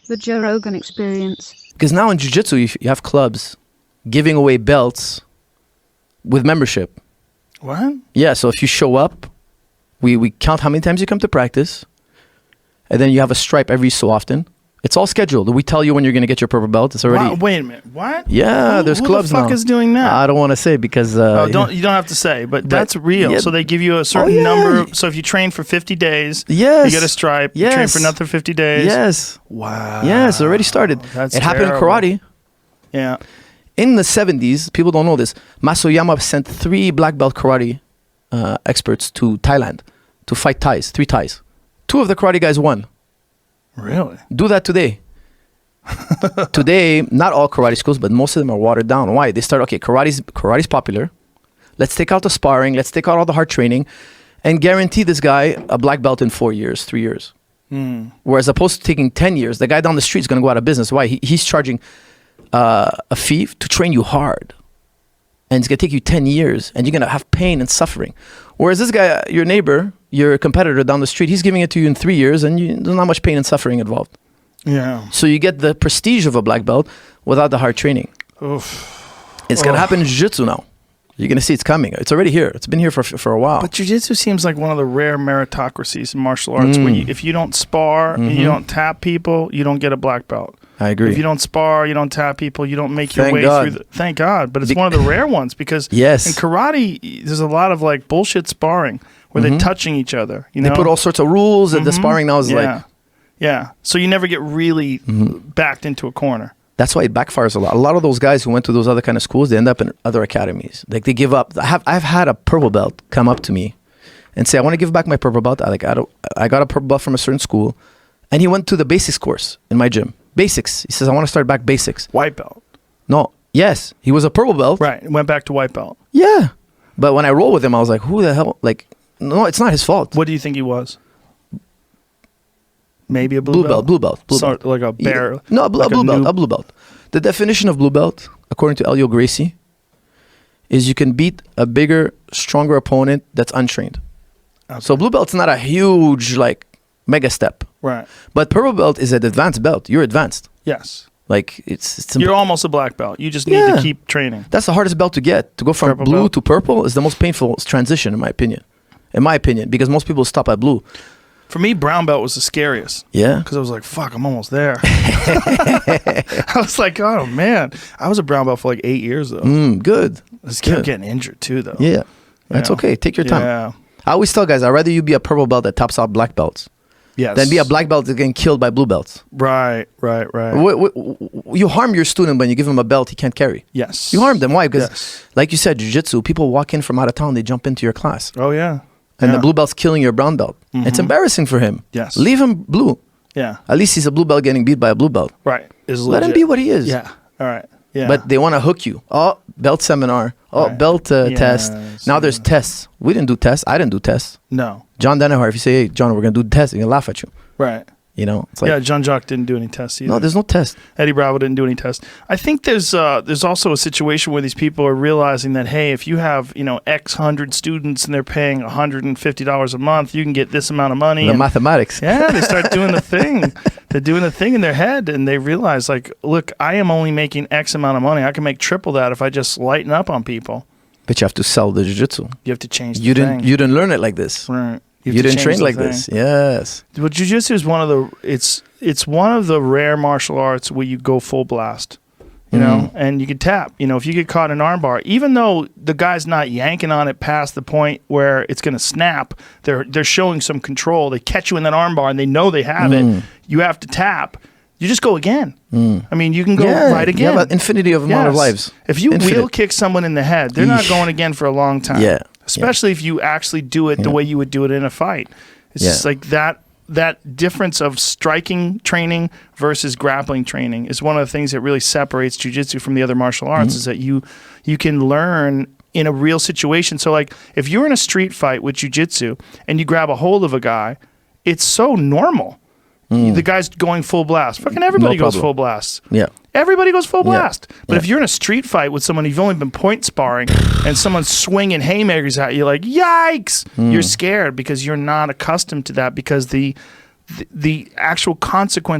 The Joe Rogan Experience. Because now in jiu-jitsu, you have clubs giving away belts with membership. What? Yeah, so if you show up, we count how many times you come to practice, and then you have a stripe every so often. It's all scheduled. We tell you when you're going to get your purple belt. It's already... Wow, wait a minute. What? Yeah, there's clubs now. Who the fuck is doing that? I don't want to say because... you don't have to say, but that's real. Yeah. So they give you a certain number. So if you train for 50 days, yes. you get a stripe. Yes. You train for another 50 days. Yes. Wow. Yes, it already started. That's happened in karate. Yeah. In the 70s, people don't know this, Masoyama sent 3 black belt karate experts to Thailand to fight Thais, 3 Thais. 2 of the karate guys won. Really? Do that today. Today, not all karate schools, but most of them are watered down. Why? They start, okay, karate's popular. Let's take out the sparring. Let's take out all the hard training and guarantee this guy a black belt in 4 years, 3 years. Whereas opposed to taking 10 years, the guy down the street is going to go out of business. Why? He's charging a fee to train you hard. And it's going to take you 10 years and you're going to have pain and suffering. Whereas this guy, your neighbor, your competitor down the street, he's giving it to you in 3 years and there's not much pain and suffering involved. Yeah. So you get the prestige of a black belt without the hard training. Oof. It's going to happen in jiu-jitsu now. You're going to see it's coming. It's already here. It's been here for a while. But jiu-jitsu seems like one of the rare meritocracies in martial arts where if you don't spar and you don't tap people, you don't get a black belt. I agree. If you don't spar, you don't tap people, you don't make your way through. Thank God. But it's one of the rare ones because in karate, there's a lot of like bullshit sparring where they're touching each other. You know? They put all sorts of rules and the sparring now is like... Yeah. So you never get really backed into a corner. That's why it backfires a lot. A lot of those guys who went to those other kind of schools, they end up in other academies. Like they give up. I've had a purple belt come up to me and say, I want to give back my purple belt. I got a purple belt from a certain school. And he went to the basics course in my gym. Basics. He says, I want to start back basics. White belt. No. Yes. He was a purple belt. Right. Went back to white belt. Yeah. But when I roll with him, I was like, who the hell? Like, no, it's not his fault. What do you think he was? Maybe a blue belt. Blue belt. Like a bear. Yeah. No, a blue belt. The definition of blue belt, according to Elio Gracie, is you can beat a bigger, stronger opponent that's untrained. Okay. So blue belt's not a huge, like, mega step. Right. But purple belt is an advanced belt. You're advanced. Yes. Like, it's you're almost a black belt. You just need to keep training. That's the hardest belt to get. To go from blue to purple is the most painful transition, in my opinion. Because most people stop at blue. For me, brown belt was the scariest. Yeah. Because I was like, fuck, I'm almost there. I was like, oh, man. I was a brown belt for like 8 years, though. Good. I just kept getting injured, too, though. Yeah. That's okay. Take your time. Yeah. I always tell guys, I'd rather you be a purple belt that tops out black belts than be a black belt that's getting killed by blue belts. Right. You harm your student when you give him a belt he can't carry. Yes. You harm them. Why? Because, like you said, jiu-jitsu, people walk in from out of town, they jump into your class. Oh, yeah. And the blue belt's killing your brown belt. It's embarrassing for him. Yes. Leave him blue. Yeah. At least he's a blue belt getting beat by a blue belt. Right. Let him be what he is. Yeah. All right. Yeah. But they want to hook you. Oh, belt seminar. Oh, belt test. Now there's tests. We didn't do tests. I didn't do tests. No. John Danaher, if you say, hey, John, we're going to do the test, he's going to laugh at you. Right. You know? It's like, Jean-Jacques didn't do any tests either. No, there's no test. Eddie Bravo didn't do any tests. I think there's also a situation where these people are realizing that, hey, if you have, X hundred students and they're paying $150 a month, you can get this amount of money. The mathematics. Yeah, they start doing the thing. They're doing the thing in their head, and they realize, like, look, I am only making X amount of money. I can make triple that if I just lighten up on people. But you have to sell the jiu-jitsu. You have to change the thing. You didn't learn it like this. Right. You didn't train like this. Yes. Well, jiu-jitsu is one of the rare martial arts where you go full blast, you know, and you can tap. If you get caught in an armbar, even though the guy's not yanking on it past the point where it's going to snap, they're showing some control. They catch you in that armbar and they know they have it. You have to tap. You just go again. I mean, you can go right again. You have an infinity of amount of lives. If you wheel kick someone in the head, they're not going again for a long time. Yeah. Especially if you actually do it the way you would do it in a fight. It's just like that difference of striking training versus grappling training is one of the things that really separates jiu-jitsu from the other martial arts is that you can learn in a real situation. So like if you're in a street fight with jiu-jitsu and you grab a hold of a guy, it's so normal. The guy's going full blast. Fucking everybody goes full blast. Yeah. Everybody goes full blast. But if you're in a street fight with someone, you've only been point sparring, and someone's swinging haymakers at you, like, yikes! You're scared because you're not accustomed to that because the actual consequence